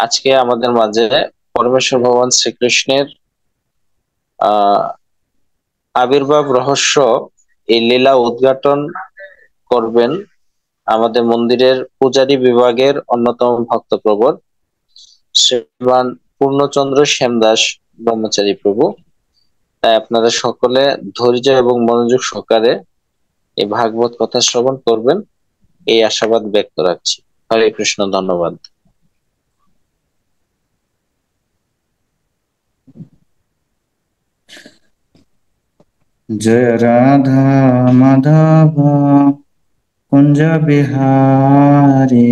আজকে আমাদের মাঝে পরমেশ্বর ভগবান শ্রীকৃষ্ণের আহ আবির্ভাব রহস্য এই লীলা উদ্ঘাটন করবেন আমাদের মন্দিরের পূজারী বিভাগের অন্যতম ভক্তপ্রবর শ্রীমান পূর্ণচন্দ্র শ্যামদাস ব্রহ্মচারী প্রভু। তাই আপনারা সকলে ধৈর্য এবং মনোযোগ সহকারে এই ভাগবত কথা শ্রবণ করবেন, এই আশাবাদ ব্যক্ত রাখছি। হরে কৃষ্ণ, ধন্যবাদ। जय राधा माधव कुंज बिहारी,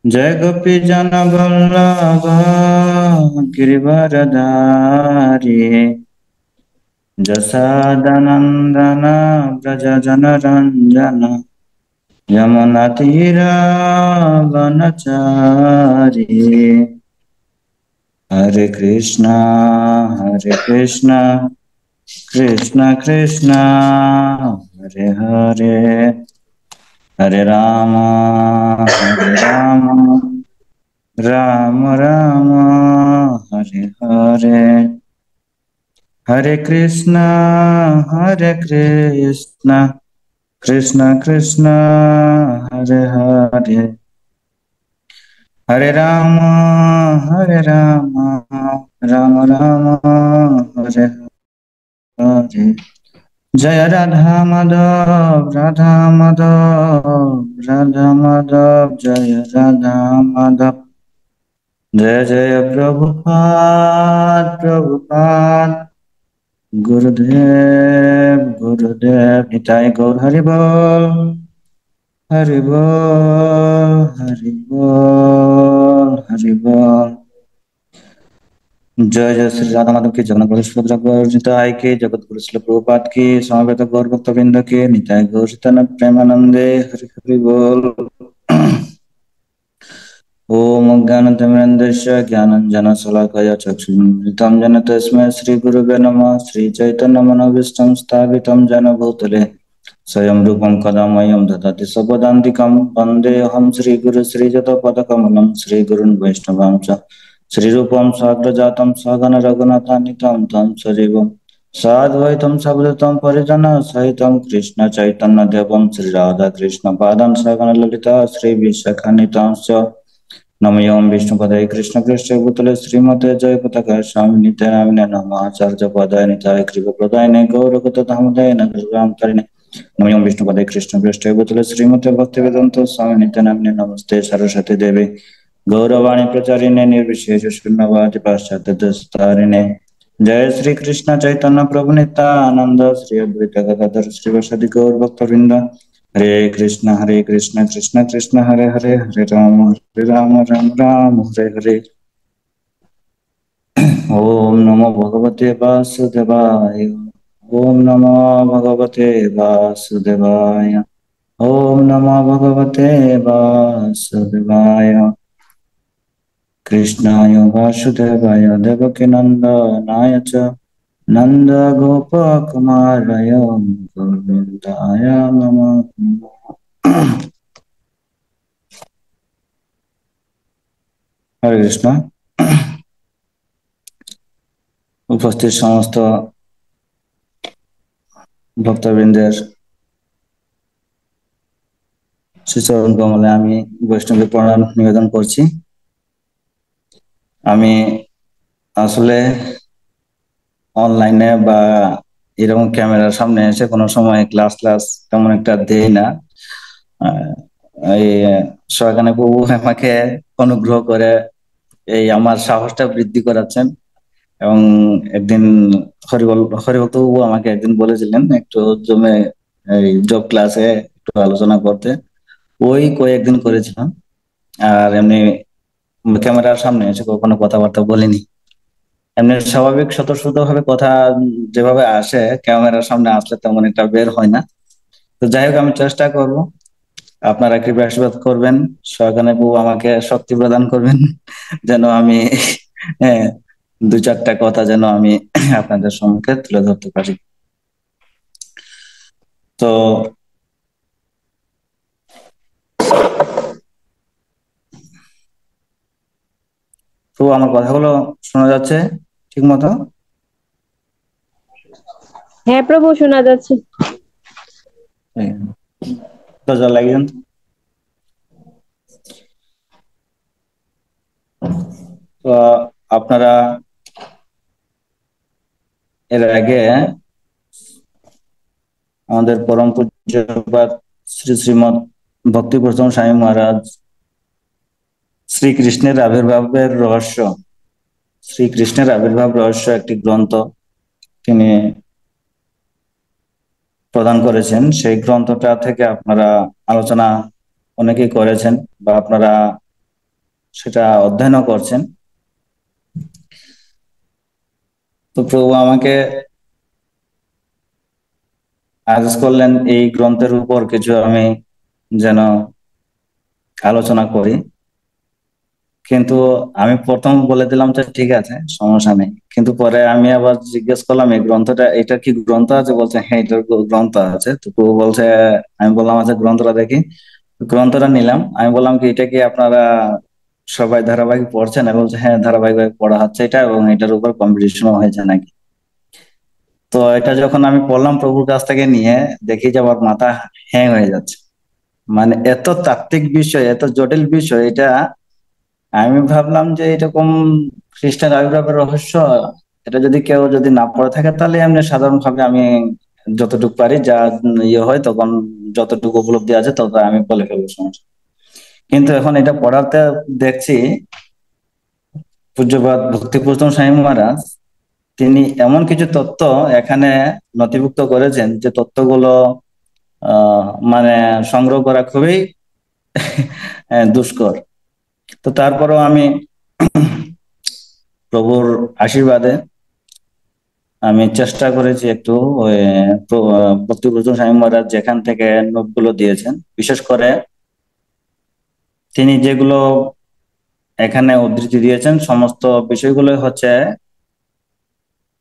जय गोपी जन वल्लभ गिरिवरधारी, जसादनंदन व्रज जनरंजन यमुना वनचारी। हरे कृष्णा कृष्ण कृष्ण हरे हरे, हरे राम राम राम हरे हरे, हरे कृष्ण कृष्ण कृष्ण हरे हरे, हरे राम राम राम हरे हरे। जय राधा माधव जय राधा माधव, जय जय प्रभुपाद गुरुदेव निताय गौर हरि बोल, हरि बोल, हरि बोल, हरि बोल। जय जय श्री राधा माधव की, जगन्नाथ प्रभु सुभद्रा गौर निताय की, जगत गुरु श्री प्रभुपाद की, समवेत गौर भक्तवृंद के निताय गौर नित्यानंद प्रेमानंदे हरि हरि बोल। ओम ज्ञानतिमिरन्धस्य ज्ञानाञ्जनशलाकया चक्षुरुन्मिलितं येन तस्मै श्रीगुरुवे नमः। श्रीचैतन्यमनोभीष्टं स्थापितं येन भूतले स्वयं रूपं कदा मह्यं ददाति स्वपदान्तिकं। वन्देऽहं श्रीगुरु श्रीयुतपदकमलं श्रीगुरुन् वैष्णवां च श्रीरूपं साग्रजातं सगण रघुनाथान्वितं तं सजीवं साद्वैतं सवदतं परिजनसहितं कृष्णचैतन्यदेवं श्रीराधाकृष्णपादान् सगण ललिता श्रीविशाखान्वितांश्च नमः। विष्णुपदाय कृष्ण कृष्ण भूतले श्रीमते जय पताका स्वामी नित्य नामिने नमः। आचार्य पदाय निताय कृपा गौरगत धामदाय नगरांतरिणे नमः। विष्णुपदाय कृष्ण कृष्ण भूतले श्रीमते भक्तिवेदांत स्वामी नित्य नामिने नमस्ते सरस्वती देवी गौरवाणी प्रचारिणे निर्विशेष शून्यवादी पाश्चात्य दस्तारिणे। जय श्री कृष्ण चैतन्य प्रभु नित्यानंद श्री अद्वैत गदाधर श्रीवासादि गौर भक्तवृंद। हरे कृष्ण कृष्ण कृष्ण हरे हरे, हरे राम राम हरे हरे। ओम नमो भगवते वासुदेवाय, ओम नमो भगवते वासुदेवाय, ओम नमो भगवते वासुदेवाय। कृष्णाय वासुदेवाय देवकी नंदनाय च नंद गोपकुमाराय गोविंदाय नमः। हरे कृष्ण। उपस्थित समस्त ভক্তবৃন্দের শ্রীচরণ কমলে আমি বৈষ্ণবের প্রণাম নিবেদন করছি। আমি আসলে অনলাইনে বা এরকম ক্যামেরার সামনে এসে কোনো সময় ক্লাস তেমন একটা দেই না। এই সয়কানে প্রভু আমাকে অনুগ্রহ করে এই আমার সাহসটা বৃদ্ধি করাচ্ছেন। এবং একদিন হরিভক্ত বাবু আমাকে একদিন বলেছিলেন একটু জমে এই জব ক্লাসে একটু আলোচনা করতে, ওই কয়েকদিন করেছিলাম। আর এমনি ক্যামেরার সামনে এসে কখনো কথাবার্তা বলিনি। এমনি স্বাভাবিক স্বতঃস্ফূর্ত ভাবে কথা যেভাবে আসে ক্যামেরার সামনে আসলে তেমন একটা বের হয় না। তো যাই হোক, আমি চেষ্টা করব। আপনারা কৃপা আশীর্বাদ করবেন, সয়কানে প্রভু আমাকে শক্তি প্রদান করবেন যেন আমি হ্যাঁ, দু চারটা কথা যেন আমি আপনাদের সম্মুখে তুলে ধরতে পারি। তো তো আমার কথাগুলো শোনা যাচ্ছে ঠিক মতো? হ্যাঁ প্রভু, শোনা যাচ্ছে। দরজা লাগিয়ে দেন তো। তো আপনারা এর আগে আমাদের পরম পূজ্যপাদ শ্রী শ্রীমৎ ভক্তিপ্রসন্ন স্বামী মহারাজ শ্রীকৃষ্ণের আবির্ভাবের রহস্য, শ্রীকৃষ্ণের আবির্ভাব রহস্য একটি গ্রন্থ তিনি প্রদান করেছেন। সেই গ্রন্থটা থেকে আপনারা আলোচনা অনেকেই করেছেন বা আপনারা সেটা অধ্যয়নও করছেন। তো প্রভু আমাকে আদেশ করলেন এই গ্রন্থের উপর কিছু আমি যেন আলোচনা করি, কিন্তু আমি প্রথম বলে দিলাম যে ঠিক আছে, সমস্যা নেই। কিন্তু পরে আমি আবার জিজ্ঞেস করলাম এই গ্রন্থটা, এটা কি গ্রন্থ আছে? বলছে হ্যাঁ, এটার গ্রন্থ আছে। তো প্রভু বলছে, আমি বললাম আচ্ছা গ্রন্থটা দেখি। গ্রন্থটা নিলাম, আমি বললাম কি এটা কি আপনারা সবাই ধারাবাহিক পড়ছেন? বলছে হ্যাঁ, ধারাবাহিক পড়া হচ্ছে এটা, এবং এটার উপর কম্পিটিশনও হয়েছে নাকি। তো এটা যখন আমি পড়লাম প্রভুর কাছ থেকে নিয়ে, দেখি যে আমার মাথা হ্যাং হয়ে যাচ্ছে। মানে এত তাত্ত্বিক বিষয়, এত জটিল বিষয় এটা। আমি ভাবলাম যে এরকম খ্রিস্টান আবির্ভাবের রহস্য, এটা যদি কেউ যদি না পড়ে থাকে তাহলে এমনি সাধারণ ভাবে আমি যতটুকু পারি, যা ইয়ে হয় তখন যতটুকু উপলব্ধি আছে তত আমি বলে ফেলবো, সমস্যা। কিন্তু এখন এটা পড়াতে দেখছি পূজ্যপাদ ভক্তিপ্রসন্ন স্বামী মহারাজ তিনি এমন কিছু তত্ত্ব এখানে নথিভুক্ত করেছেন যে তত্ত্বগুলো মানে সংগ্রহ করা খুবই দুষ্কর। তো তারপরেও আমি প্রভুর আশীর্বাদে আমি চেষ্টা করেছি একটু ওই ভক্তিপ্রসন্ন স্বামী মহারাজ যেখান থেকে নোটগুলো দিয়েছেন, বিশেষ করে তিনি যেগুলো এখানে উদ্ধৃতি দিয়েছেন সমস্ত বিষয়গুলো হচ্ছে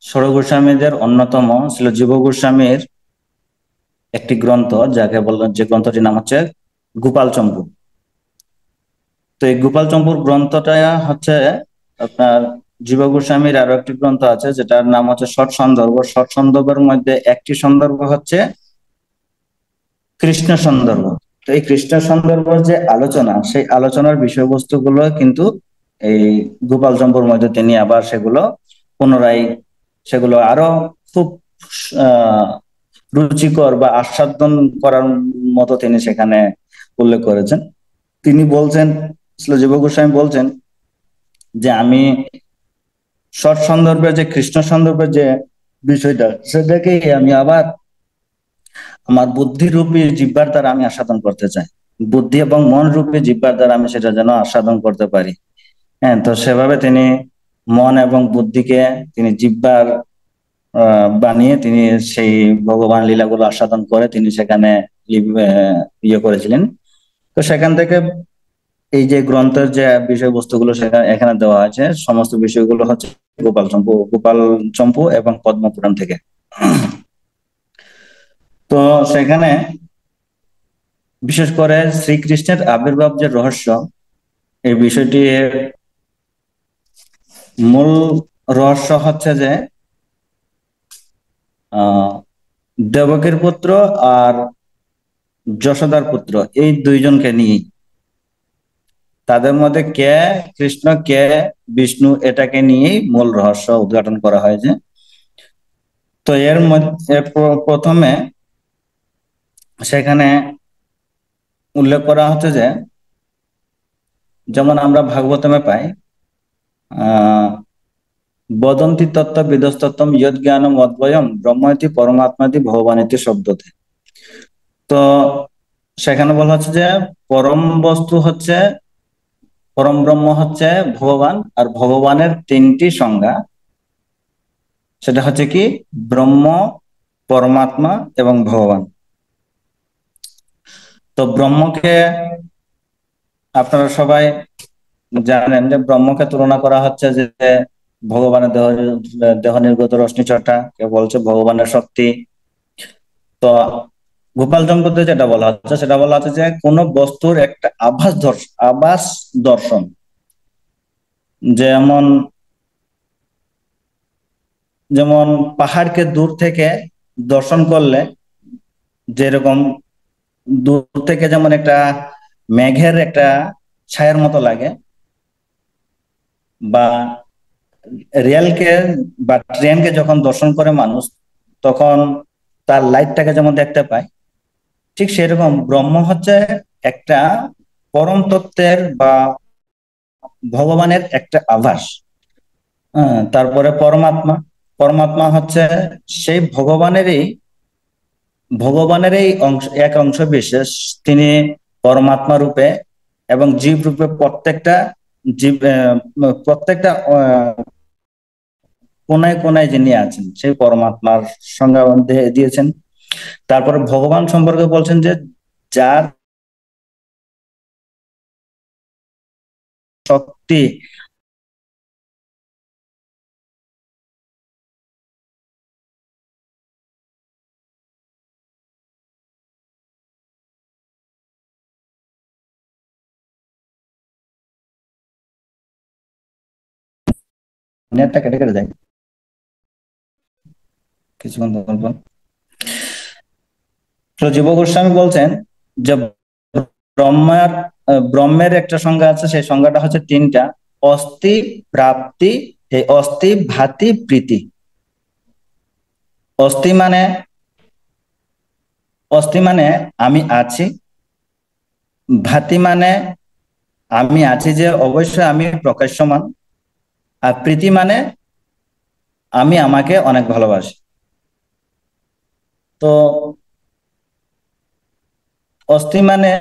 ষড় গোস্বামীদের অন্যতম ছিল জীব গোস্বামীর একটি গ্রন্থ, যাকে বললেন, যে গ্রন্থটির নাম হচ্ছে গোপাল চম্পু। তো এই গোপাল চম্পুর গ্রন্থটা হচ্ছে আপনার জীব গোস্বামীর আরো একটি গ্রন্থ আছে যেটার নাম হচ্ছে ষট সন্দর্ভ। ষট সন্দর্ভের মধ্যে একটি সন্দর্ভ হচ্ছে কৃষ্ণ সন্দর্ভ। তো এই কৃষ্ণ সন্দর্ভের যে আলোচনা, সেই আলোচনার বিষয়বস্তুগুলো কিন্তু এই গোপাল চম্পুর মধ্যে তিনি আবার সেগুলো পুনরায় সেগুলো আরো খুব আহ রুচিকর বা আস্বাদন করার মতো তিনি সেখানে উল্লেখ করেছেন। তিনি বলছেন, জীব গোস্বামী বলছেন যে আমি ষট সন্দর্ভের যে কৃষ্ণ সন্দর্ভের যে বিষয়টা, সেটাকে আমি আবার আমার বুদ্ধি রূপী জিহ্বার দ্বারা আমি আস্বাদন করতে চাই। বুদ্ধি এবং মন রূপী জিহ্বার দ্বারা আমি সেটা যেন আস্বাদন করতে পারি। হ্যাঁ, তো সেভাবে তিনি মন এবং বুদ্ধিকে তিনি জিহ্বার বানিয়ে তিনি সেই ভগবান লীলাগুলো আস্বাদন করে তিনি সেখানে ইয়ে করেছিলেন। তো সেখান থেকে এই যে গ্রন্থের যে বিষয়বস্তুগুলো সেখানে এখানে দেওয়া আছে, সমস্ত বিষয়গুলো হচ্ছে গোপাল চম্পু এবং পদ্মপুরাণ থেকে। তো সেখানে বিশেষ করে শ্রীকৃষ্ণের আবির্ভাব যে রহস্য, এই বিষয়টি মূল রহস্য হচ্ছে যে দেবকীর পুত্র আর যশোদার পুত্র, এই দুইজনকে নিয়ে তাদের মধ্যে কে কৃষ্ণ কে বিষ্ণু, এটাকে নিয়েই মূল রহস্য উদ্ঘাটন করা হয়েছে। তো এর মধ্যে প্রথমে সেখানে উল্লেখ করা হচ্ছে যে যেমন আমরা ভাগবতমে পাই বদন্তি তত্ত্ব বিদস্তত্ত্বম ইয়ৎ জ্ঞানম অদ্বয়ম ব্রহ্মইতি পরমাত্মাতি ভগবানিতি শব্দতে। তো সেখানে বলা হচ্ছে যে পরম বস্তু হচ্ছে, পরম ব্রহ্ম হচ্ছে ভগবান, আর ভগবানের তিনটি সংজ্ঞা, সেটা হচ্ছে কি ব্রহ্ম, পরমাত্মা এবং ভগবান। তো ব্রহ্মকে আপনারা সবাই জানেন যে ব্রহ্মকে তুলনা করা হচ্ছে যে ভগবানের দেহ নির্গত রশ্মি ছটা, কেউ বলছে ভগবানের শক্তি। তো গোপাল চম্পতে যেটা বলা হচ্ছে সেটা বলা হচ্ছে যে কোন বস্তুর একটা আভাস দর্শন, যেমন যেমন পাহাড়কে দূর থেকে দর্শন করলে যেরকম দূর থেকে যেমন একটা মেঘের একটা ছায়ার মতো লাগে, বা রেলকে বা ট্রেনকে যখন দর্শন করে মানুষ তখন তার লাইটটাকে যেমন দেখতে পায়, ঠিক সেরকম ব্রহ্ম হচ্ছে একটা পরম তত্ত্বের বা ভগবানের একটা আভাস। তারপরে পরমাত্মা, পরমাত্মা হচ্ছে সেই ভগবানেরই অংশ, এক অংশ বিশেষ। তিনি পরমাত্মা রূপে এবং জীব রূপে জীব প্রত্যেকটা কোনায় কোনায় যিনি আছেন সেই পরমাত্মার সংজ্ঞা দিয়েছেন। তারপরে ভগবান সম্পর্কে বলছেন যে যার শক্তি, নেটটা কেটে কেটে যায় কিছুক্ষণ পর। তো জীব গোস্বামী বলছেন যে ব্রহ্মার ব্রহ্মের একটা সংজ্ঞা আছে, সেই সংজ্ঞাটা হচ্ছে তিনটা: অস্থি, প্রাপ্তি, এই অস্থি, ভাতি, প্রীতি। অস্থি মানে অস্থি মানে আমি আছি, ভাতি মানে আমি আছি যে অবশ্যই আমি প্রকাশ্যমান, আর প্রীতি মানে আমি আমাকে অনেক ভালোবাসি। তো অস্থি মানে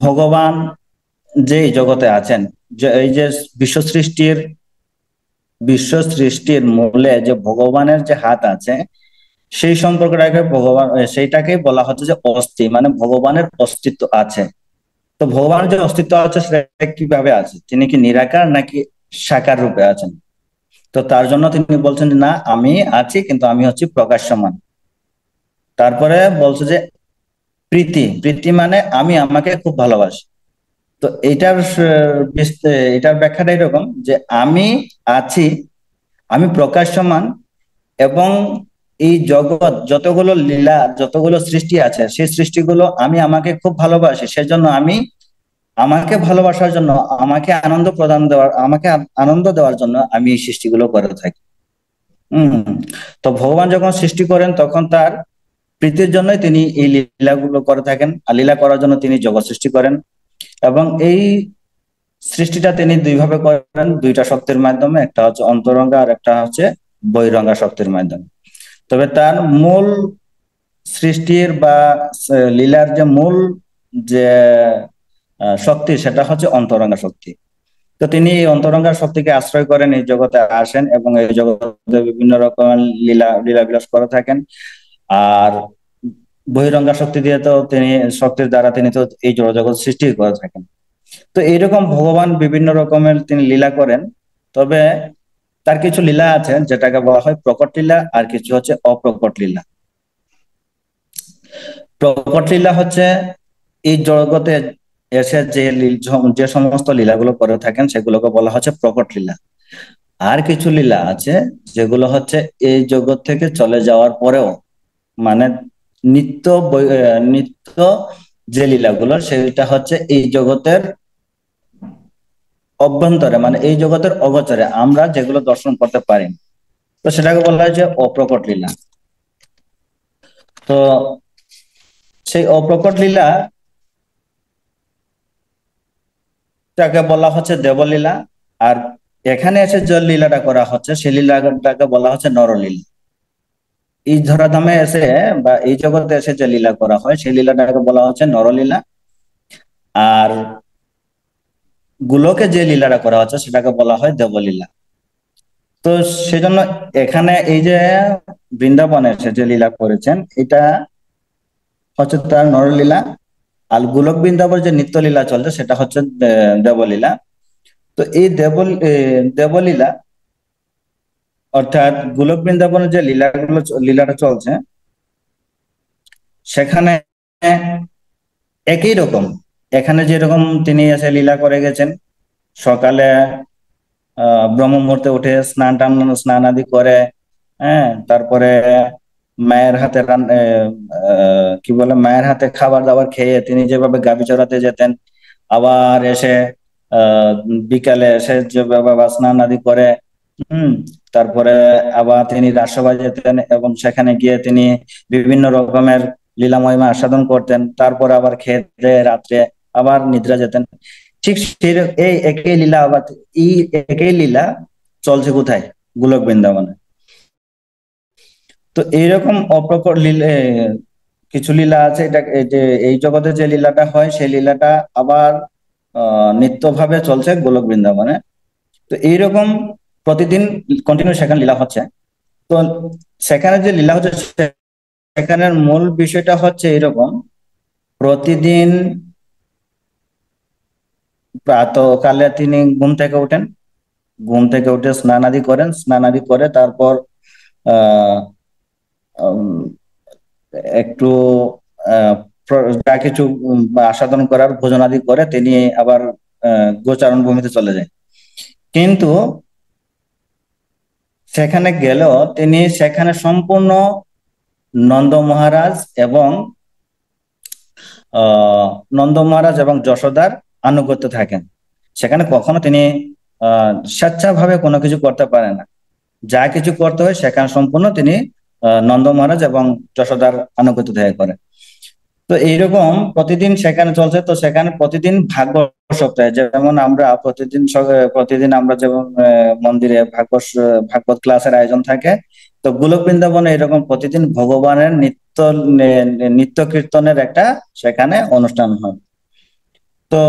ভগবান যে এই জগতে আছেন, যে এই যে বিশ্ব সৃষ্টির মূলে যে ভগবানের যে হাত আছে, সেই সম্পর্কটাকে সেইটাকে বলা হচ্ছে যে অস্থি, মানে ভগবানের অস্তিত্ব আছে। তো ভগবানের যে অস্তিত্ব আছে সেটা কিভাবে আছে, তিনি কি নিরাকার নাকি সাকার রূপে আছেন? তো তার জন্য তিনি বলছেন যে না, আমি আছি কিন্তু আমি হচ্ছি প্রকাশ্যমান। তারপরে বলছে যে প্রীতি, প্রীতি মানে আমি আমাকে খুব ভালোবাসি। তো এটার ব্যাখ্যাটা এরকম যে আমি আছি, আমি প্রকাশ্যমান, এবং এই জগৎ যতগুলো লীলা, যতগুলো সৃষ্টি আছে, সেই সৃষ্টিগুলো আমি আমাকে খুব ভালোবাসি, সেজন্য আমি আমাকে ভালোবাসার জন্য, আমাকে আনন্দ দেওয়ার জন্য আমি এই সৃষ্টিগুলো করে থাকি। তো ভগবান যখন সৃষ্টি করেন তখন তার প্রীতির জন্যই তিনি এই লীলাগুলো করে থাকেন, আর লীলা করার জন্য তিনি জগৎ সৃষ্টি করেন। এবং এই সৃষ্টিটা তিনি দুইভাবে করেন, দুইটা শক্তির মাধ্যমে, একটা হচ্ছে অন্তরঙ্গা আর একটা হচ্ছে বহিরঙ্গা শক্তির মাধ্যমে। তবে তার মূল সৃষ্টির বা লীলার যে মূল যে শক্তি, সেটা হচ্ছে অন্তরঙ্গা শক্তি। তো তিনি এই অন্তরঙ্গা শক্তিকে আশ্রয় করেন, এই জগতে আসেন এবং এই জগতে বিভিন্ন রকম লীলা বিলাস করে থাকেন। আর বহিরঙ্গা শক্তি দিয়ে তো তিনি, শক্তির দ্বারা তিনি তো এই জগৎ সৃষ্টি করে থাকেন। তো এইরকম ভগবান বিভিন্ন রকমের তিনি লীলা করেন। তবে তার কিছু লীলা আছে যেটাকে বলা হয় প্রকট লীলা, আর কিছু হচ্ছে অপ্রকট লীলা। প্রকট লীলা হচ্ছে এই জগতে এসে যে সমস্ত লীলাগুলো করে থাকেন সেগুলোকে বলা হচ্ছে প্রকট লীলা। আর কিছু লীলা আছে যেগুলো হচ্ছে এই জগৎ থেকে চলে যাওয়ার পরেও, মানে নিত্য যে লীলাগুলো, সেটা হচ্ছে এই জগতের অভ্যন্তরে, মানে এই জগতের অগোচরে আমরা যেগুলো দর্শন করতে পারি, তো সেটাকে বলা হয় যে অপ্রকট লীলা। তো সেই অপ্রকট লীলা টাকে বলা হচ্ছে দেবলীলা। আর এখানে এসে যে লীলাটা করা হচ্ছে সেই লীলাটাকে বলা হচ্ছে নরলীলা। এই ধরাধামে এসে বা এই জগতে এসে যে লীলা করা হয় সেই লীলাটাকে বলা হচ্ছে নরলীলা। আর গোলকে যে লীলাটা করা হচ্ছে সেটাকে বলা হয় দেবলীলা। তো সেজন্য এখানে এই যে বৃন্দাবনে এসে যে লীলা করেছেন, এটা হচ্ছে তার নরলীলা। আর গোলক বৃন্দাবনে যে নিত্য লীলা চলছে সেটা হচ্ছে দেবলীলা। তো এই দেবলীলা, অর্থাৎ গোলক বৃন্দাবনে যে লীলাটা চলছে, সেখানে একই রকম। এখানে যেরকম তিনি এসে লীলা করে গেছেন, সকালে ব্রহ্ম মুহূর্তে উঠে স্নান আদি করে, হ্যাঁ, তারপরে মায়ের হাতে কি বলে, মায়ের হাতে খাবার দাবার খেয়ে তিনি যেভাবে গাভী চড়াতে যেতেন, আবার এসে আহ বিকালে এসে যেভাবে বা স্নান আদি করে, হুম, তারপরে আবার তিনি রাজসভায় যেতেন এবং সেখানে গিয়ে তিনি বিভিন্ন রকমের লীলা মহিমা আস্বাদন করতেন, তারপর আবার খেয়ে দেয়ে রাত্রে আবার নিদ্রা যেতেন। ঠিক সেই এই একই লীলা আবার এই একই লীলা চলছে কোথায়? গোলক বৃন্দাবনে। তো এইরকম অপ্রকট লীলা কিছু লীলা আছে, এটা এই যে এই জগতে যে লীলাটা হয় সেই লীলাটা আবার নিত্যভাবে চলছে গোলক বৃন্দাবনে। তো এইরকম প্রতিদিন কন্টিনিউ সেখানে লীলা হচ্ছে। তো সেখানে যে লীলা হচ্ছে সেখানের মূল বিষয়টা হচ্ছে এরকম, প্রতিদিন প্রাতঃকালে তিনি ঘুম থেকে ওঠেন, ঘুম থেকে উঠে স্নান আদি করেন, স্নান আদি করে তারপর আহ উম, একটু যা কিছু আস্বাদন করার ভোজনাদি করে তিনি আবার গোচারণ ভূমিতে চলে যায়। কিন্তু সেখানে গেলেও তিনি সেখানে সম্পূর্ণ নন্দ মহারাজ এবং নন্দ মহারাজ এবং যশোদার আনুগত্য থাকেন। সেখানে কখনো তিনি স্বেচ্ছাভাবে কোনো কিছু করতে পারেন না। যা কিছু করতে হয় সেখানে সম্পূর্ণ তিনি নন্দ মহারাজ এবং যশোদার আনুগত্য থেকে করেন। তো এইরকম প্রতিদিন সেখানে চলছে। তো সেখানে প্রতিদিন ভাগবত সপ্তাহে, যেমন আমরা প্রতিদিন আমরা যেমন মন্দিরে ভাগবত ক্লাসের আয়োজন থাকে, তো গোলক বৃন্দাবনে এরকম প্রতিদিন ভগবানের নিত্য কীর্তনের একটা সেখানে অনুষ্ঠান হয়। তো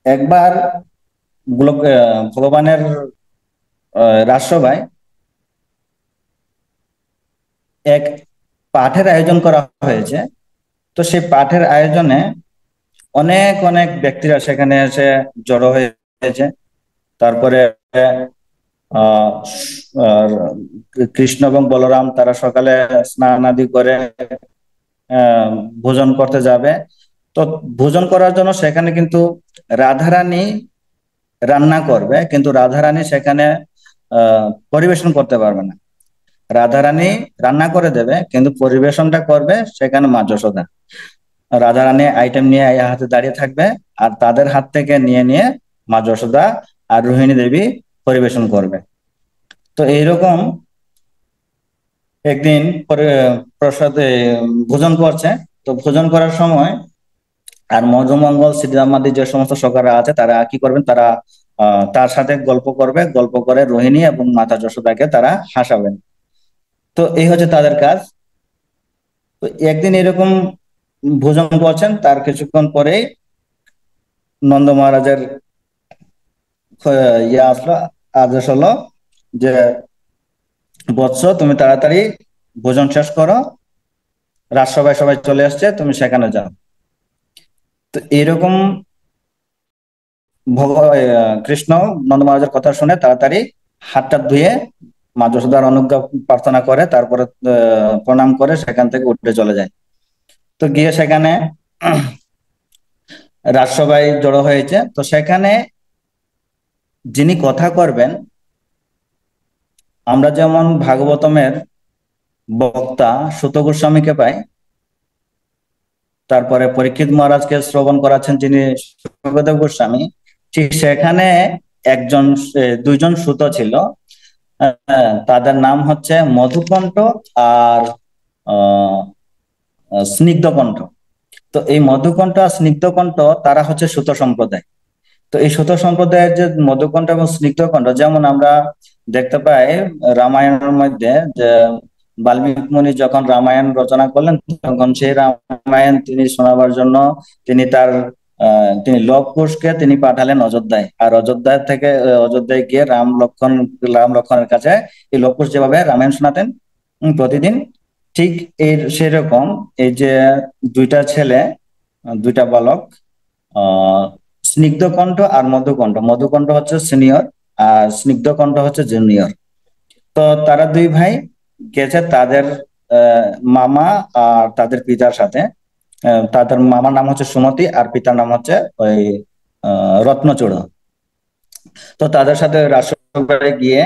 একবার ভগবানের রাজসভায় এক পাঠের আয়োজন করা হয়েছে। তো সেই পাঠের আয়োজনে অনেক অনেক ব্যক্তিরা সেখানে এসে জড়ো হয়েছে। তারপরে আহ আর কৃষ্ণ এবং বলরাম তারা সকালে স্নান আদি করে আহ ভোজন করতে যাবে। তো ভোজন করার জন্য সেখানে কিন্তু রাধারানী রান্না করবে, কিন্তু রাধারানী সেখানে পরিবেশন করতে পারবে না। রাধারানী রান্না করে দেবে, কিন্তু পরিবেশনটা করবে সেখানে মা যশোদা। রাধারানী আইটেম নিয়ে হাতে দাঁড়িয়ে থাকবে, আর তাদের হাত থেকে নিয়ে নিয়ে মা যশোদা আর রোহিণী দেবী পরিবেশন করবে। তো এইরকম একদিন পরে প্রসাদে ভোজন করছে। তো ভোজন করার সময় আর মধুমঙ্গল শ্রীরামাদি যে সমস্ত সখারা আছে তারা কি করবেন, তারা তার সাথে গল্প করবে, গল্প করে রোহিণী এবং মাতা যশোদাকে তারা হাসাবেন। তো এই হচ্ছে তাদের কাজ। তো একদিন এরকম ভোজন করছেন, তার কিছুক্ষণ পরেই নন্দ মহারাজের আসলো, আদেশ হলো যে বৎস তুমি তাড়াতাড়ি ভোজন শেষ করো, রাজসভায় সবাই চলে আসছে, তুমি সেখানে যাও। তো এরকম কৃষ্ণ নন্দ মহারাজের কথা শুনে তাড়াতাড়ি হাতটা ধুয়ে মা যশোদার অনুজ্ঞা প্রার্থনা করে, তারপরে প্রণাম করে সেখান থেকে উঠে চলে যায়। তো গিয়ে সেখানে রাজসভায় জড়ো হয়েছে। তো সেখানে যিনি কথা করবেন, আমরা যেমন ভাগবতমের বক্তা সুত গোস্বামীকে পাই, তারপরে পরীক্ষিত মহারাজকে শ্রবণ করাচ্ছেন যিনি সুখদেব গোস্বামী, ঠিক সেখানে দুইজন সুত ছিল। তাদের নাম হচ্ছে মধুকণ্ঠ আর আহ স্নিগ্ধকণ্ঠ। তো এই মধুকণ্ঠ আর স্নিগ্ধকণ্ঠ তারা হচ্ছে সুত সম্প্রদায়। তো এই সুত সম্প্রদায়ের যে মধুকণ্ঠ এবং স্নিগ্ধকণ্ঠ, যেমন আমরা দেখতে পাই রামায়ণের মধ্যে যে বাল্মীকি মুনি যখন রামায়ণ রচনা করলেন, তখন সেই রামায়ণ তিনি শোনাবার জন্য তিনি লব কুশকে তিনি পাঠালেন অযোধ্যায়। আর অযোধ্যায় গিয়ে রাম লক্ষণের কাছে এই লব কুশ যেভাবে রামায়ণ শোনাতেন প্রতিদিন, ঠিক সেরকম এই যে দুইটা ছেলে, দুইটা বালক, আহ স্নিগ্ধকণ্ঠ আর মধুকণ্ঠ। মধুকণ্ঠ হচ্ছে সিনিয়র আর স্নিগ্ধকণ্ঠ হচ্ছে জুনিয়র। তো তারা দুই ভাই গেছে তাদের মামা আর তাদের পিতার সাথে। তাদের মামার নাম হচ্ছে সুমতি আর পিতার নাম হচ্ছে ওই রত্নচূড়। তো তাদের সাথে রাজসভায় গিয়ে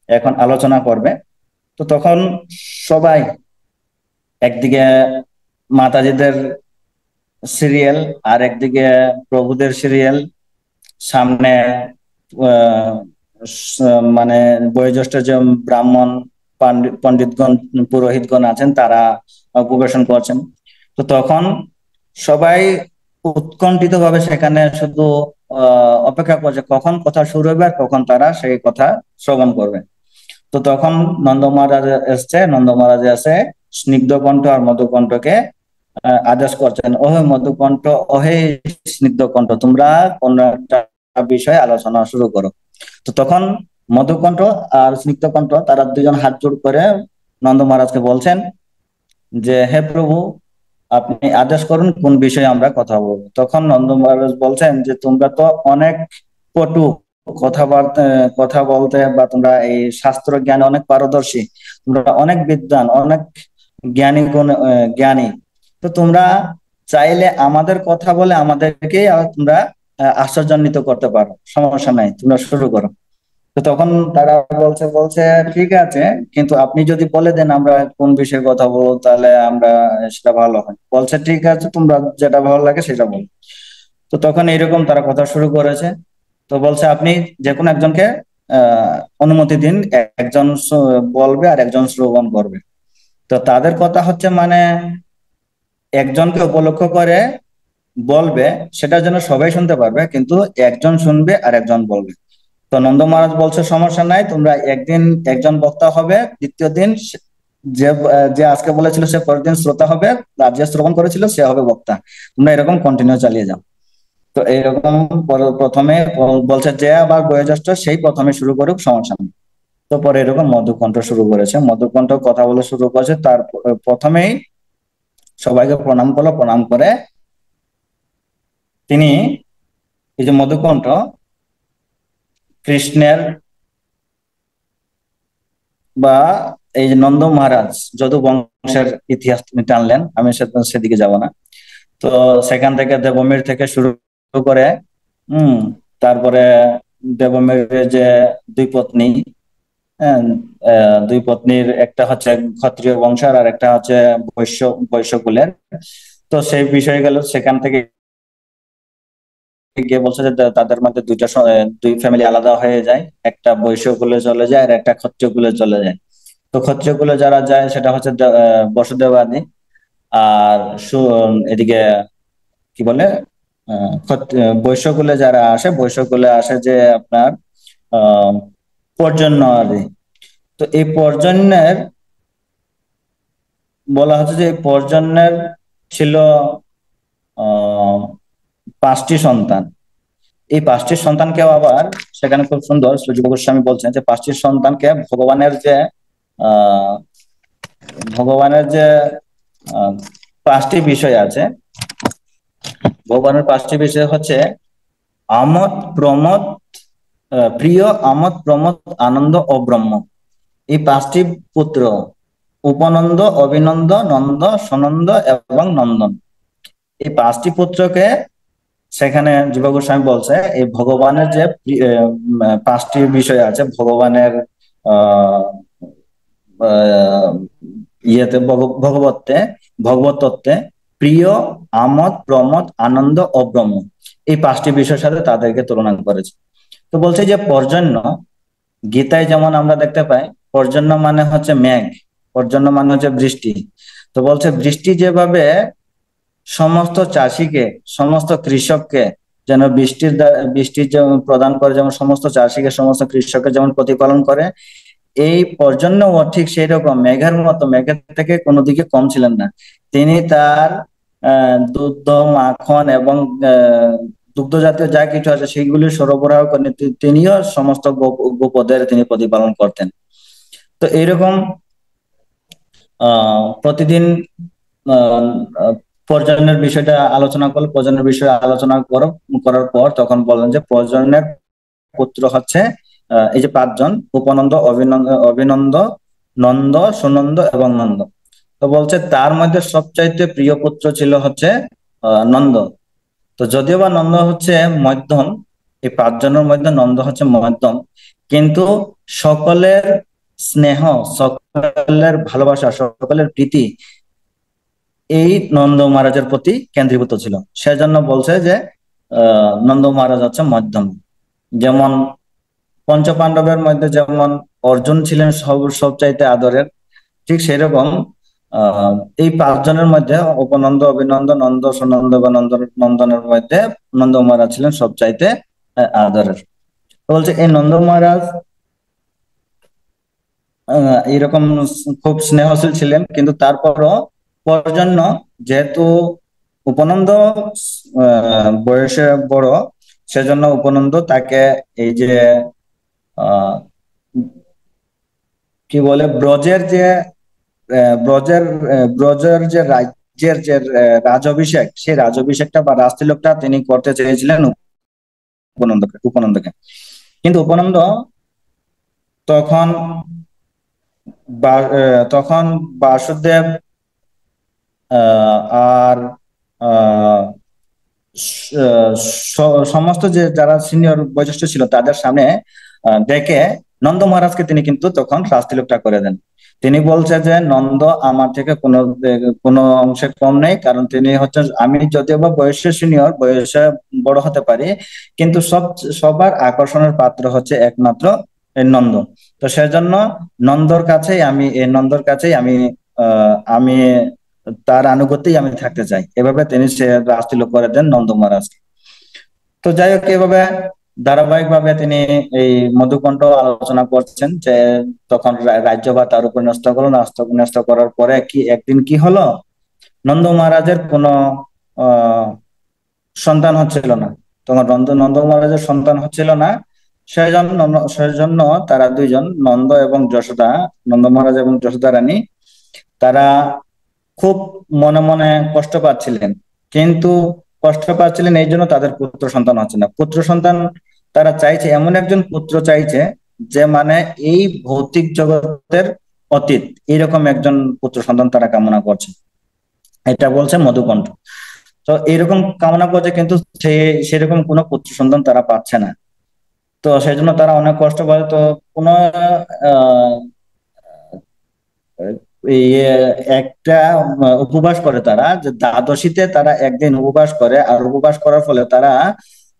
এখন আলোচনা করবে। তো তখন সবাই একদিকে মাতাজিদের সিরিয়াল আর একদিকে প্রভুদের সিরিয়াল, সামনে আহ, মানে বয়োজ্যেষ্ঠ যে ব্রাহ্মণ পণ্ডিতগণ পুরোহিতগণ আছেন তারা পরিবেশন করছেন। তো তখন সবাই উৎকণ্ঠিত ভাবে সেখানে শুধু অপেক্ষা করছে কখন কথা শুরু হবে আর কখন তারা সেই কথা শ্রবণ করবে। তো তখন নন্দ মহারাজ এসছে, নন্দ মহারাজ এসে স্নিগ্ধ কণ্ঠ আর মধুকণ্ঠকে আদেশ করছেন, ওহে মধুকণ্ঠ, ওহে স্নিগ্ধ কণ্ঠ, তোমরা কোন একটা বিষয়ে আলোচনা শুরু করো। তো তখন মধুকণ্ঠ আর স্নিগ্ধ কণ্ঠ তারা দুজন হাত জোড় করে নন্দ মহারাজকে বলছেন যে হে প্রভু, আপনি আদেশ করুন কোন বিষয়ে আমরা কথা বলবো। তখন নন্দ মহারাজ বলছেন যে তোমরা তো অনেক পটু, কথাবার্তা কথা বলতে বা তোমরা এই শাস্ত্র জ্ঞানে অনেক পারদর্শী, তোমরা অনেক বিদ্বান, অনেক জ্ঞানী জ্ঞানী। তো তোমরা চাইলে আমাদের কথা বলে আমাদেরকে তোমরা আশ্চর্যান্বিত করতে পারো, সমস্যা নাই, তোমরা শুরু করো। তো তখন তারা বলছে বলছে ঠিক আছে, কিন্তু আপনি যদি বলে দেন আমরা কোন বিষয়ে কথা বলবো তাহলে আমরা সেটা ভালো হয়। বলছে ঠিক আছে, তোমরা যেটা ভালো লাগে সেটা বলো। তো তখন এইরকম তারা কথা শুরু করেছে। তো বলছে আপনি যে কোনো একজনকে অনুমতি দিন, একজন বলবে আর একজন শ্রবণ করবে। তো তাদের কথা হচ্ছে মানে একজনকে উপলক্ষ করে বলবে, সেটার জন্য সবাই শুনতে পারবে, কিন্তু একজন শুনবে আর একজন বলবে। তো নন্দ মহারাজ বলছে সমস্যা নাই, তোমরা একদিন একজন বক্তা হবে, দ্বিতীয় দিন যে যে আজকে বলেছিল সে পরের দিন শ্রোতা হবে, আর যে শ্রবণ করেছিল সে হবে বক্তা। তোমরা এরকম কন্টিনিউ চালিয়ে যাও। তো এইরকম প্রথমে বলছে যে আবার বয়োজ্যেষ্ঠ সেই প্রথমে শুরু করুক, সমস্যা নেই। তো পরে এরকম মধুকণ্ঠ শুরু করেছে, মধুকণ্ঠ কথা বলে শুরু করেছে। তার প্রথমেই সবাইকে প্রণাম করলো, প্রণাম করে তিনি এই যে মধুকণ্ঠ কৃষ্ণের বা এই যে নন্দ মহারাজ যদু বংশের ইতিহাস তিনি টানলেন, আমি সেদিকে যাব না। তো সেখান থেকে দেবমীর থেকে শুরু করে হম তারপরে দেবমীরের যে দুই পত্নী, হ্যাঁ, দুই পত্নীর একটা হচ্ছে ক্ষত্রিয় বংশের আর একটা হচ্ছে বৈশ্য কুলের। তো সেই বিষয় গেল, সেখান থেকে গিয়ে বলছে যে তাদের মধ্যে দুই ফ্যামিলি আলাদা হয়ে যায়, একটা বৈশ্য কুলে চলে যায় আর একটা ক্ষত্রিয় কুলে চলে যায়। তো ক্ষত্রিয় কুলে যারা যায় সেটা হচ্ছে বসুদেবাদী। আর এদিকে কি বলে বৈশ্যকুলে যারা আসে, বৈশ্যকুলে আসে যে আপনার আহ পর্জন্য আদি। তো এই পর্জন্যের বলা হচ্ছে যে এই পর্জন্যের ছিল আহ 5টি সন্তান। এই 5টি সন্তানকেও আবার সেখানে খুব সুন্দর শ্রীযুক্ত গোস্বামী বলছেন যে 5টি সন্তানকে আহ ভগবানের যে 5টি বিষয় আছে, ভগবানের 5টি বিষয় হচ্ছে আমোদ প্রমোদ, প্রিয়, আমোদ প্রমোদ, আনন্দ ও ব্রহ্ম। এই 5টি পুত্র উপনন্দ, অভিনন্দ, নন্দ, সনন্দ এবং নন্দন। এই 5টি পুত্রকে সেখানে জীব গোস্বামী বলছে এই ভগবানের যে 5টি বিষয় আছে ভগবানের আহ আহ, ইয়েতে ভগবত তত্ত্বে প্রিয়, আমোদ প্রমোদ, আনন্দ ও ব্রহ্ম, এই 5টি বিষয়ের সাথে তাদেরকে তুলনা করেছে। তো বলছে যে পর্জন্য, গীতায় যেমন আমরা দেখতে পাই পর্জন্য মানে হচ্ছে মেঘ, পর্জন্য মানে হচ্ছে বৃষ্টি। তো বলছে বৃষ্টি যেভাবে সমস্ত চাষিকে, সমস্ত কৃষককে যেন বৃষ্টির যেমন প্রদান করে, যেমন সমস্ত চাষিকে সমস্ত কৃষককে যেমন প্রতিপালন করে, এই পর্জন্যও ঠিক সেই রকম মেঘের মতো, মেঘের থেকে কোনো দিকে কম ছিলেন না। তিনি তার দুধ, মাখন এবং দুগ্ধ জাতীয় যা কিছু আছে সেইগুলি সরবরাহ করেন, তিনিও সমস্ত গোপদের তিনি প্রতিপালন করতেন। তো এইরকম প্রতিদিন আহ প্রজননের বিষয়টা আলোচনা করলো, প্রজননের বিষয়ে আলোচনা করার পর তখন বললেন যে প্রজননের পুত্র হচ্ছে এই যে 5জন, উপনন্দ, অভিনন্দ, নন্দ, সুনন্দ এবং নন্দ। তো বলছে তার মধ্যে সবচাইতে প্রিয় পুত্র ছিল হচ্ছে নন্দ। তো যদিও বা নন্দ হচ্ছে মধ্যম, এই 5 জনের মধ্যে নন্দ হচ্ছে মধ্যম, কিন্তু সকলের স্নেহ, সকলের ভালোবাসা, সকলের প্রীতি এই নন্দ মহারাজের প্রতি কেন্দ্রীভূত ছিল। সেজন্য বলছে যে নন্দ মহারাজ হচ্ছে মধ্যম। যেমন পঞ্চপাণ্ডবের মধ্যে যেমন অর্জুন ছিলেন সবচাইতে আদরের, ঠিক সেরকম আহ এই 5 জনের মধ্যে উপনন্দ, অভিনন্দ, নন্দ, সুনন্দ বা নন্দনের মধ্যে নন্দ মহারাজ ছিলেন সবচাইতে আদরের। তো বলছে এই নন্দ মহারাজ এরকম খুব স্নেহশীল ছিলেন, কিন্তু তারপরও পরজন্য, যেহেতু উপনন্দ বয়সে বড়, সেজন্য উপনন্দ তাকে এই যে আহ কি বলে ব্রজের যে ব্রজের যে রাজ্যের যে রাজাভিষেক, সেই রাজাভিষেকটা বা রাজতিলকটা তিনি করতে চেয়েছিলেন উপনন্দকে। কিন্তু উপনন্দ তখন তখন বাসুদেব আর আহ, সমস্ত যে যারা সিনিয়র বয়োজ্যেষ্ঠ ছিল তাদের সামনে ডেকে নন্দ মহারাজকে তিনি কিন্তু তখন রাজতিলকটা করে দেন। তিনি বলছে যে নন্দ আমার থেকে কোনো অংশে কম নেই, কারণ তিনি হচ্ছে, আমি যদিও বা বয়সে সিনিয়র, বয়সে বড় হতে পারি, কিন্তু সবার আকর্ষণের পাত্র হচ্ছে একমাত্র এই নন্দ। তো সেজন্য নন্দর কাছেই আমি তার আনুগত্যেই আমি থাকতে চাই, এভাবে তিনি সে রাজতিলক করে দেন নন্দ মহারাজকে। তো যাই হোক, এভাবে ধারাবাহিক ভাবে তিনি এই মধুকণ্ঠ আলোচনা করছেন যে তখন রাজ্য বা তার উপর ন্যস্ত করলো, ন্যস্ত করার পরে একদিন কি হলো, নন্দ মহারাজের কোনো আহ সন্তান হচ্ছিল না। তখন নন্দ মহারাজের সন্তান হচ্ছিল না, সেজন্য তারা দুইজন, নন্দ এবং যশোদা, নন্দ মহারাজ এবং যশোদা রানী, তারা খুব মনে মনে কষ্ট পাচ্ছিলেন। কিন্তু কষ্ট পাচ্ছিলেন এই জন্য তাদের পুত্র সন্তান হচ্ছে না। পুত্র সন্তান তারা চাইছে, এমন একজন পুত্র চাইছে যে মানে এই ভৌতিক জগতের অতীত, এইরকম একজন পুত্র সন্তান তারা কামনা করছে, এটা বলছে মধুকণ্ঠ। তো এইরকম কামনা করছে, কিন্তু সেরকম কোনো পুত্র সন্তান তারা পাচ্ছে না। তো সেই জন্য তারা অনেক কষ্ট পায়। তো কোনো আহ একটা উপবাস করে তারা, যে দ্বাদশীতে তারা একদিন উপবাস করে, আর উপবাস করার ফলে তারা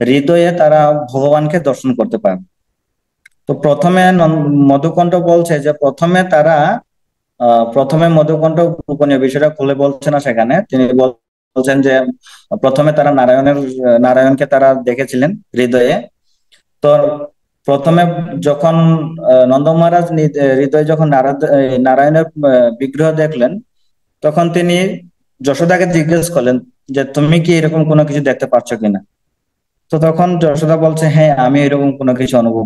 হৃদয়ে তারা ভগবানকে দর্শন করতে পারে। তো প্রথমে মধুকণ্ঠ বলছে যে প্রথমে মধুকণ্ঠ গোপনীয় বিষয়টা খুলে বলছে না সেখানে, তিনি বলছেন যে প্রথমে তারা নারায়ণকে তারা দেখেছিলেন হৃদয়ে। তো প্রথমে যখন নন্দ মহারাজ হৃদয়ে যখন নারায়ণের বিগ্রহ দেখলেন, তখন তিনি যশোদাকে জিজ্ঞেস করলেন যে তুমি কি এরকম কোনো কিছু দেখতে পাচ্ছ কিনা। তো তখন যশোদা বলছে হ্যাঁ, আমি এরকম কোনো কিছু অনুভব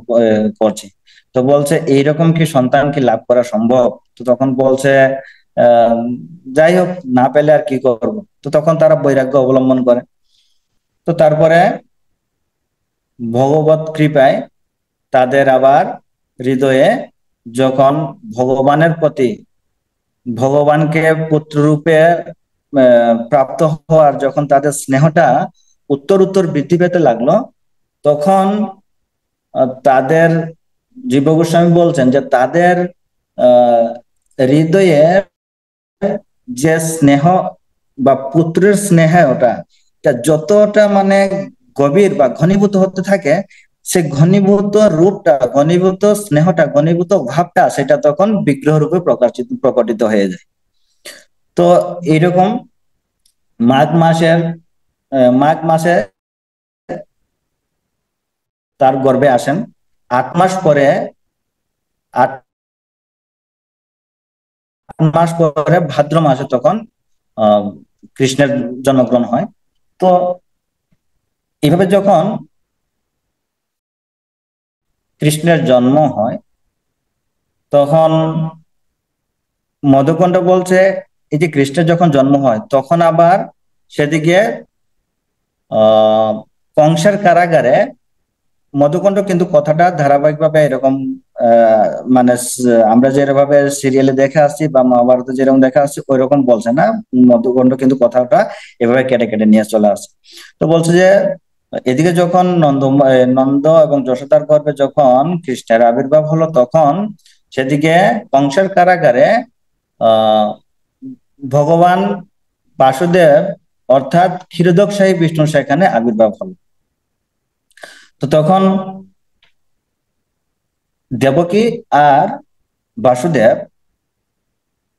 করছি। তো বলছে এইরকম কি সন্তান কি লাভ করা সম্ভব? তো তখন বলছে আহ যাই হোক, না পেলে আর কি করব। তো তখন তারা বৈরাগ্য অবলম্বন করে। তো তারপরে ভগবত কৃপায় তাদের আবার হৃদয়ে যখন ভগবানের প্রতি, ভগবানকে পুত্ররূপে প্রাপ্ত হওয়ার যখন তাদের স্নেহটা উত্তর উত্তর বৃদ্ধি পেতে লাগলো, তখন তাদের জীব গোস্বামী বলছেন যে তাদের আহ হৃদয়ে যে স্নেহ বা পুত্রের স্নেহ, এটা যতটা মানে গভীর বা ঘনীভূত হতে থাকে, সে ঘনীভূত রূপটা, ঘনীভূত স্নেহটা, ঘনীভূত ভাবটা, সেটা তখন বিগ্রহ রূপে প্রকটিত হয়ে যায়। তো এইরকম মাঘ মাসের মাঘ মাসে তার গর্ভে আসেন। 8 মাস পরে, 8 মাস পরে ভাদ্র মাসে তখন আহ কৃষ্ণের জন্মগ্রহণ হয়। তো এইভাবে যখন কৃষ্ণের জন্ম হয়, তখন মধুকণ্ঠ বলছে এই যে কৃষ্ণের যখন জন্ম হয়, তখন আবার সেদিকে কংসের কারাগারে মধুকণ্ঠ, কিন্তু কথাটা ধারাবাহিকভাবে এরকম মানে আমরা যেভাবে সিরিয়ালে দেখে আসছি বা মহাভারতে যেরকম দেখে আসছি ওই রকম বলছে না। মধুকণ্ঠ কিন্তু কথাটা এভাবে কেটে কেটে নিয়ে চলে আসছে। তো বলছে যে এদিকে যখন নন্দ এবং যশোদার গর্ভে যখন কৃষ্ণের আবির্ভাব হলো, তখন সেদিকে কংসের কারাগারে আহ ভগবান বাসুদেব অর্থাৎ ক্ষীরোদকশাহী বিষ্ণু সেখানে আবির্ভাব হলো। তো তখন দেবকী আর বাসুদেব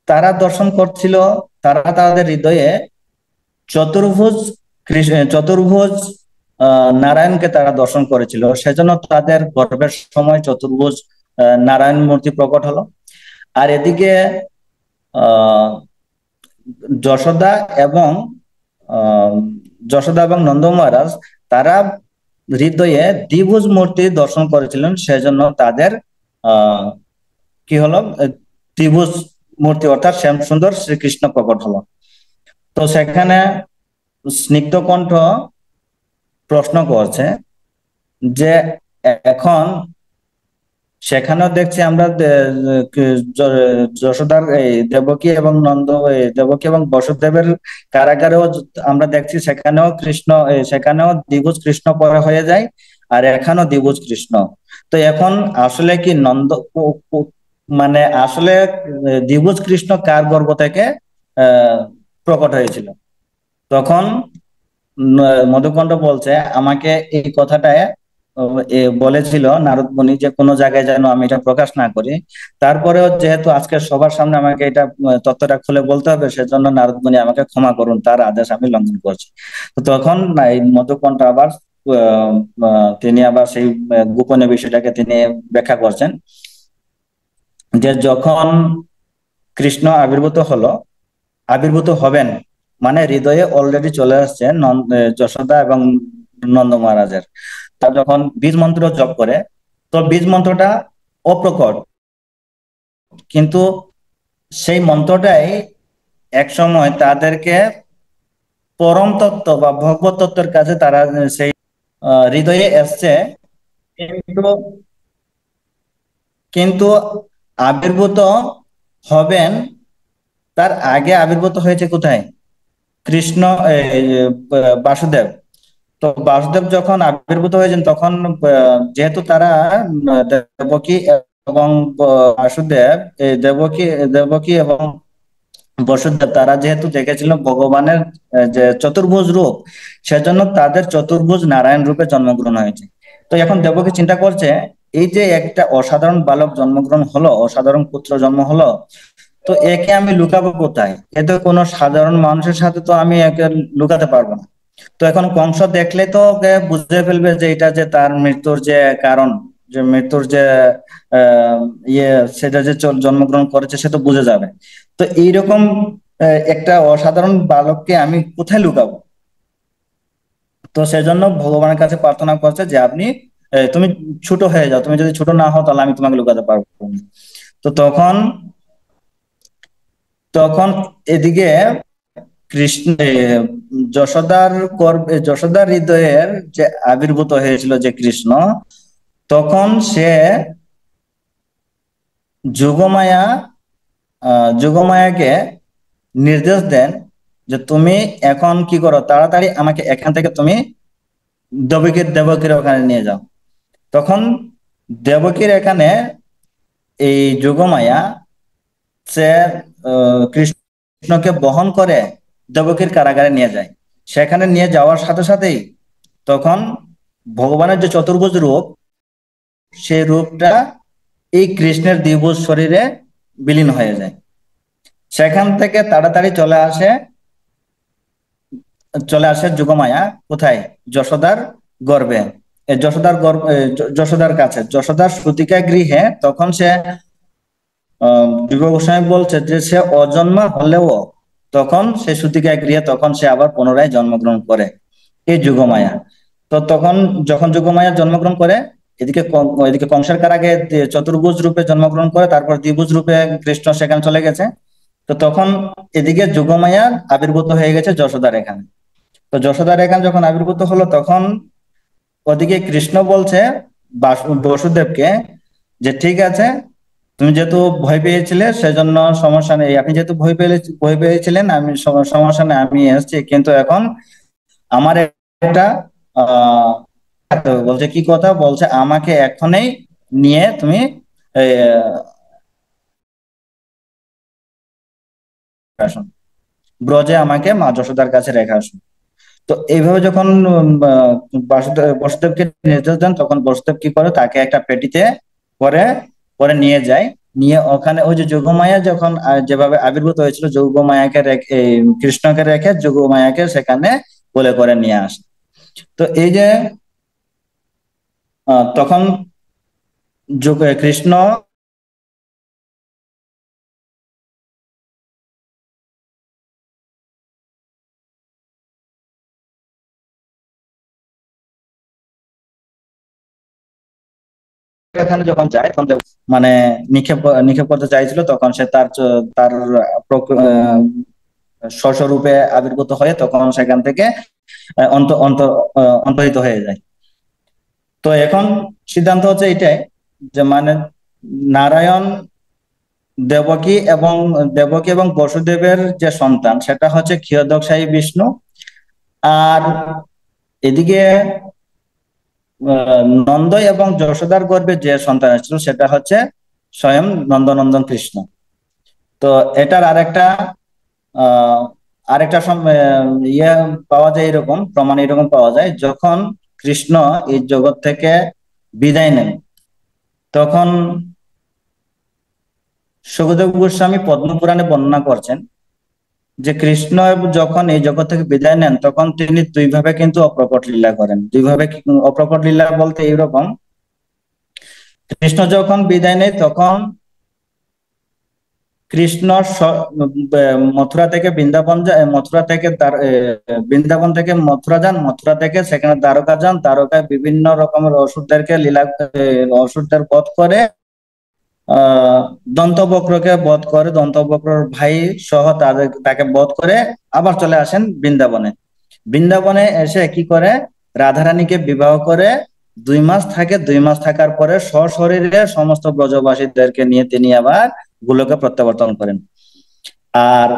তারা দর্শন করছিল, তারা তাদের হৃদয়ে চতুর্ভুজ চতুর্ভুজ নারায়ণকে তারা দর্শন করেছিল, সেজন্য তাদের গর্ভের সময় চতুর্ভুজ নারায়ণ মূর্তি প্রকট হলো। আর এদিকে আহ যশোদা এবং আহ যশোদা এবং নন্দ মহারাজ তারা হৃদয়ে দ্বিভুজ মূর্তি দর্শন করেছিলেন, সেজন্য তাদের আহ কি হলো, ত্রিভুজ মূর্তি অর্থাৎ শ্যাম সুন্দর শ্রীকৃষ্ণ প্রকট হলো। তো সেখানে স্নিগ্ধকণ্ঠ প্রশ্ন করছে যে এখন সেখানেও দেখছি আমরা যশোদার এই দেবকী এবং দেবকী এবং বসুদেবের কারাগারেও আমরা দেখছি সেখানেও সেখানেও দ্বিভুজ কৃষ্ণ পরে হয়ে যায়, আর এখানেও দ্বিভুজ কৃষ্ণ। তো এখন আসলে কি মানে আসলে দ্বিভুজ কৃষ্ণ কার গর্ভ থেকে আহ প্রকট হয়েছিল? তখন মধুকণ্ঠ বলছে আমাকে এই কথাটা বলেছিল নারদ মুনি যে কোনো জায়গায় যেন আমি এটা প্রকাশ না করি। তারপরেও যেহেতু আজকে সবার সামনে আমাকে এটা তথ্যটা খুলে বলতে হবে, সেজন্য নারদ মুনি আমাকে ক্ষমা করুন, তার আদেশ আমি লঙ্ঘন করছি। তো তখন এই মধুকণ্ঠ আবার তিনি আবার সেই গোপনীয় বিষয়টাকে তিনি ব্যাখ্যা করছেন যে যখন কৃষ্ণ আবির্ভূত হবেন, মানে হৃদয়ে অলরেডি চলে আসছে যশোদা এবং নন্দ মহারাজের। তার যখন বীজ মন্ত্র জপ করে, তো বীজ মন্ত্রটা অপ্রকট, কিন্তু সেই মন্ত্রটাই এক সময় তাদেরকে পরম তত্ত্ব বা ভগবত তত্ত্বের কাছে তারা সেই হৃদয়ে এসছে। কিন্তু কিন্তু আবির্ভূত হবেন, তার আগে আবির্ভূত হয়েছে কোথায়? কৃষ্ণ বাসুদেব। তো বাসুদেব যখন আবির্ভূত হয়েছেন তখন যেহেতু তারা দেবকী এবং বাসুদেব দেবকী এবং বসুদেব তারা যেহেতু দেখেছিল ভগবানের যে চতুর্ভুজ রূপ, সেজন্য তাদের চতুর্ভুজ নারায়ণ রূপে জন্মগ্রহণ হয়েছে। তো এখন দেবকী চিন্তা করছে এই যে একটা অসাধারণ বালক জন্মগ্রহণ হলো, অসাধারণ পুত্র জন্ম হলো, তো একে আমি লুকাবো কোথায়? এ তো কোনো সাধারণ মানুষের সাথে তো আমি একে লুকাতে পারবো না। তো এখন কংস দেখলে তো ওকে বুঝে ফেলবে যে এটা যে তার মৃত্যুর যে কারণ, যে মৃত্যুর যে আহ ইয়ে সেটা যে জন্মগ্রহণ করেছে সে তো বুঝে যাবে। তো এইরকম একটা অসাধারণ বালককে আমি কোথায় লুকাবো? তো সেজন্য ভগবানের কাছে প্রার্থনা করছে যে আপনি তুমি ছোট হয়ে যাও, তুমি যদি ছোট না হও তাহলে আমি তোমাকে লুকাতে পারবো না। তো তখন তখন এদিকে কৃষ্ণ যশোদার হৃদয়ের যে আবির্ভূত হয়েছিল যে কৃষ্ণ, তখন সে যোগমায়া যোগমায়াকে নির্দেশ দেন যে তুমি এখন কি করো, তাড়াতাড়ি আমাকে এখান থেকে তুমি দেবকীর ওখানে নিয়ে যাও। তখন দেবকীর এখানে এই যোগমায়া সে কৃষ্ণকে বহন করে দেবকীর কারাগারে নিয়ে যায়। সেখানে নিয়ে যাওয়ার সাথে সাথেই তখন ভগবানের যে চতুর্ভুজ রূপ, সেই রূপটা এই কৃষ্ণের দ্বিভুজ শরীরে বিলীন হয়ে যায়। সেখান থেকে তাড়াতাড়ি চলে আসে যোগমায়া কোথায়? যশোদার গর্ভে, যশোদার কাছে, যশোদার সুতিকা গৃহে। তখন সে দিব্য গোস্বামী বলছে যে সে অজন্মা হলেও তখন সে সুতিকা গৃহে তখন সে আবার পুনরায় জন্মগ্রহণ করে এই যোগমায়া। তো তখন যখন যোগমায়া জন্মগ্রহণ করে, এদিকে কংসের কারাগে চতুর্ভুজ রূপে জন্মগ্রহণ করে, তারপর দ্বিভুজ রূপে কৃষ্ণ সেখানে চলে গেছে। তো তখন এদিকে যোগমায়া আবির্ভূত হয়ে গেছে যশোদার এখানে। তো যশোদার এখানে যখন আবির্ভূত হলো, তখন ওদিকে কৃষ্ণ বলছে বসুদেবকে যে ঠিক আছে, তুমি যেহেতু ভয় পেয়েছিলে সেজন্য সমস্যা নেই, আপনি যেহেতু ভয় পেয়েছিলেন আমি সমস্যা নেই, আমি এসেছি, কিন্তু এখন আমার একটা আহ বলছে কি কথা বলছে, আমাকে এখনই নিয়ে তুমি আসুন, ব্রজে আমাকে মা যশোদার কাছে রেখে আসুন। তো এইভাবে যখন বসুদেবকে নির্দেশ দেন, তখন বসুদেব কি করে, তাকে একটা পেটিতে পরে পরে নিয়ে যায়। নিয়ে ওখানে ওই যে যোগমায়া যখন যেভাবে আবির্ভূত হয়েছিল, যোগমায়াকে রেখে কৃষ্ণকে রেখে যোগমায়াকে সেখানে কোলে করে নিয়ে আসে। তো এই যে তখন কৃষ্ণ এখানে যখন যায় তখন মানে নিক্ষেপ নিক্ষেপ করতে চাইছিল, তখন সে তার স্বস্বরূপে আবির্ভূত হয়ে তখন সেখান থেকে অন্ত অন্ত অন্তহিত হয়ে যায়। তো এখন সিদ্ধান্ত হচ্ছে এটাই যে মানে নারায়ণ দেবকী এবং বসুদেবের যে সন্তান সেটা হচ্ছে ক্ষীরোদকশায়ী বিষ্ণু। আর এদিকে নন্দ এবং যশোদার গর্ভে যে সন্তান ছিল সেটা হচ্ছে স্বয়ং নন্দনন্দন কৃষ্ণ। তো এটার আহ ইয়ে পাওয়া যায়, এরকম প্রমাণ এরকম পাওয়া যায়, যখন কৃষ্ণ এই জগৎ থেকে বিদায় নেন, তখন সুখদেব গোস্বামী পদ্মপুরাণে বর্ণনা করছেন যে কৃষ্ণ যখন এই জগৎ থেকে বিদায় নেন, তখন তিনি দুইভাবে কিন্তু অপ্রকট লীলা করেন। দুইভাবে অপ্রকট লীলা বলতে এইরকম, কৃষ্ণ যখন বিদায় নেয় তখন কৃষ্ণ মথুরা থেকে বৃন্দাবন যায়, বৃন্দাবন থেকে মথুরা যান, মথুরা থেকে সেখানে দ্বারকা যান, দ্বারকায় বিভিন্ন রকমের অসুরদের বধ করে, দন্তবক্রকে বধ করে, দন্তবক্রর ভাই সহ তাকে বধ করে আবার চলে আসেন বৃন্দাবনে। বৃন্দাবনে এসে কি করে, রাধারানীকে বিবাহ করে 2 মাস থাকে। 2 মাস থাকার পরে সশরীরে সমস্ত ব্রজবাসীদেরকে নিয়ে তিনি আবার গোলকে প্রত্যাবর্তন করেন। আর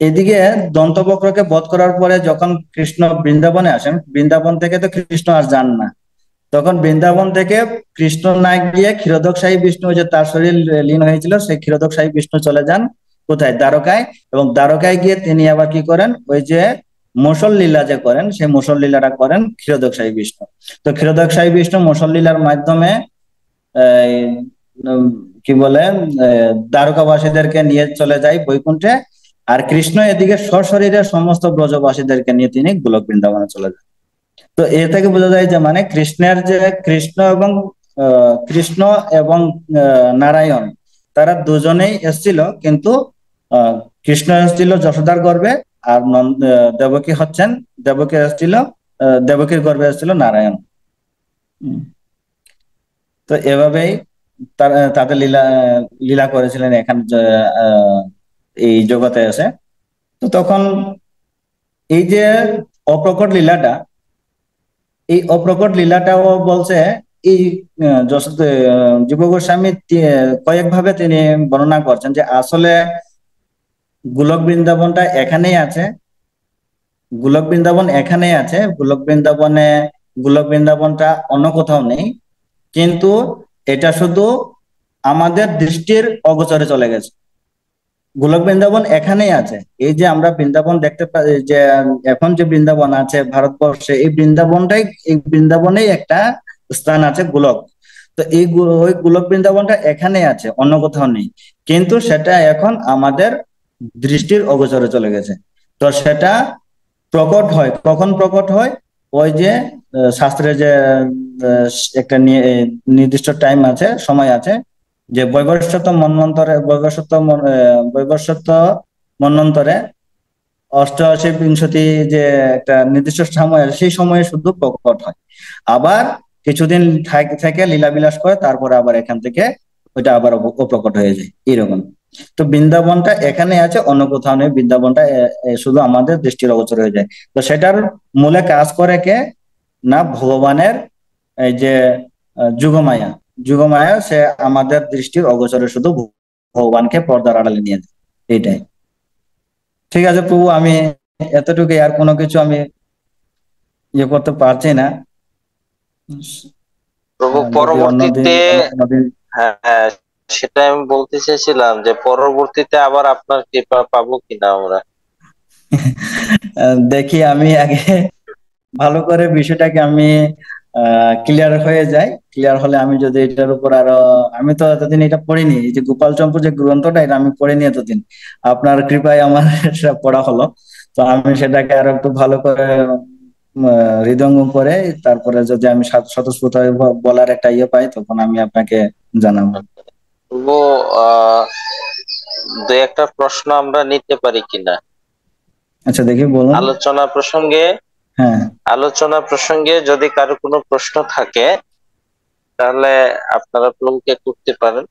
এদিকে দন্তবক্রকে বধ করার পরে যখন কৃষ্ণ বৃন্দাবনে আসেন, বৃন্দাবন থেকে তো কৃষ্ণ আর যান না, তখন বৃন্দাবন থেকে কৃষ্ণ না গিয়ে ক্ষীরোদকশায়ী বিষ্ণু, যে তার শরীর লীন হয়েছিল, সেই ক্ষীরোদকশায়ী বিষ্ণু চলে যান কোথায়, দ্বারকায়। এবং দ্বারকায় গিয়ে তিনি আবার কি করেন, ওই যে মুষল লীলা যে করেন, সেই মুষল লীলাটা করেন ক্ষীরোদকশায়ী বিষ্ণু। তো ক্ষীরোদকশায়ী বিষ্ণু মুষল লীলার মাধ্যমে এই, কি বলে, দ্বারকাবাসীদেরকে নিয়ে চলে যায় বৈকুণ্ঠে। আর কৃষ্ণ এদিকে সশরীরে সমস্ত ব্রজবাসীদেরকে নিয়ে তিনি গোলক বৃন্দাবনে চলে যান। তো এ থেকে বোঝা যায় যে মানে কৃষ্ণ এবং নারায়ণ, তারা দুজনেই এসেছিল, কিন্তু কৃষ্ণ এসেছিল যশোদার গর্ভে, আর দেবকী এসেছিল, দেবকীর গর্ভে এসেছিল নারায়ণ। উম, তো এভাবেই তাদের লীলা লীলা করেছিলেন এখানে এই জগতে এসে। তো তখন এই যে অপ্রকট লীলাটা, এই অপ্রকট লীলাটাও বলছে এই জীব গোস্বামী কয়েক ভাবে তিনি বর্ণনা করছেন যে আসলে গোলক বৃন্দাবনটা এখানেই আছে, গোলক বৃন্দাবন এখানেই আছে, গোলক বৃন্দাবনটা অন্য কোথাও নেই, কিন্তু এটা শুধু আমাদের দৃষ্টির অগোচরে চলে গেছে। গোলক বৃন্দাবন এখানেই আছে। এই যে আমরা বৃন্দাবন দেখতে পাই, যে এখন যে বৃন্দাবন আছে ভারতবর্ষে, এই বৃন্দাবনেই একটা স্থান আছে গোলক। তো ওই গোলক বৃন্দাবনটা এখানে আছে, অন্য কোথাও নেই, কিন্তু সেটা এখন আমাদের দৃষ্টির অগোচরে চলে গেছে। তো সেটা প্রকট হয়, কখন প্রকট হয়, ওই যে শাস্ত্রে যে একটা নির্দিষ্ট টাইম আছে, সময় আছে, যে বৈবস্বত মন্বন্তরে 88 বিংশতি, যে একটা নির্দিষ্ট সময় আছে, সেই সময়ে শুধু প্রকট হয়। আবার কিছুদিন থেকে লীলাবিলাস করে, তারপরে আবার এখান থেকে ওইটা আবার অপ্রকট হয়ে যায়, এরকম। তো বৃন্দাবনটা এখানে আছে, অন্য কোথাও নেই, বৃন্দাবনটা শুধু আমাদের দৃষ্টির অগোচর হয়ে যায়। তো সেটার মূলে কাজ করে কে না, ভগবানের এই যে যুগমায়া। যুগমায়া সে আমাদের দৃষ্টির অগোচরে শুধু ভগবানকে পর্দার আড়ালে নিয়ে যায়, এইটাই। ঠিক আছে প্রভু, আমি এতটুকু, আর কোনো কিছু আমি ইয়ে করতে পারছি না। প্রভু যদি অন্যদিন পরবর্তীতে, অন্য কোনো দিন। হ্যাঁ সেটা আমি বলতে চাইছিলাম যে পরবর্তীতে আবার আপনার কৃপা পাবো কিনা আমরা। দেখি, আমি আগে ভালো করে বিষয়টাকে আমি ক্লিয়ার হয়ে যাই। ক্লিয়ার হলে আমি যদি এটার উপর আরো, আমি তো এতদিন এটা পড়িনি, এই যে গোপাল চম্পু যে গ্রন্থটা, এটা আমি পড়িনি এতদিন। আপনার কৃপায় আমার সেটা পড়া হলো। তো আমি সেটাকে আরো একটু ভালো করে হৃদয়ঙ্গম করে, তারপরে যদি আমি স্বতঃস্ফূর্ত হয়ে বলার একটা ইয়ে পাই, তখন আমি আপনাকে জানাবো। প্রভু, দু একটা প্রশ্ন আমরা নিতে পারি কিনা আচ্ছা, দেখি বলুন। আলোচনা প্রসঙ্গে? হ্যাঁ। আলোচনা প্রসঙ্গে যদি কারো কোনো প্রশ্ন থাকে তাহলে আপনারা প্রভুকে করতে পারেন।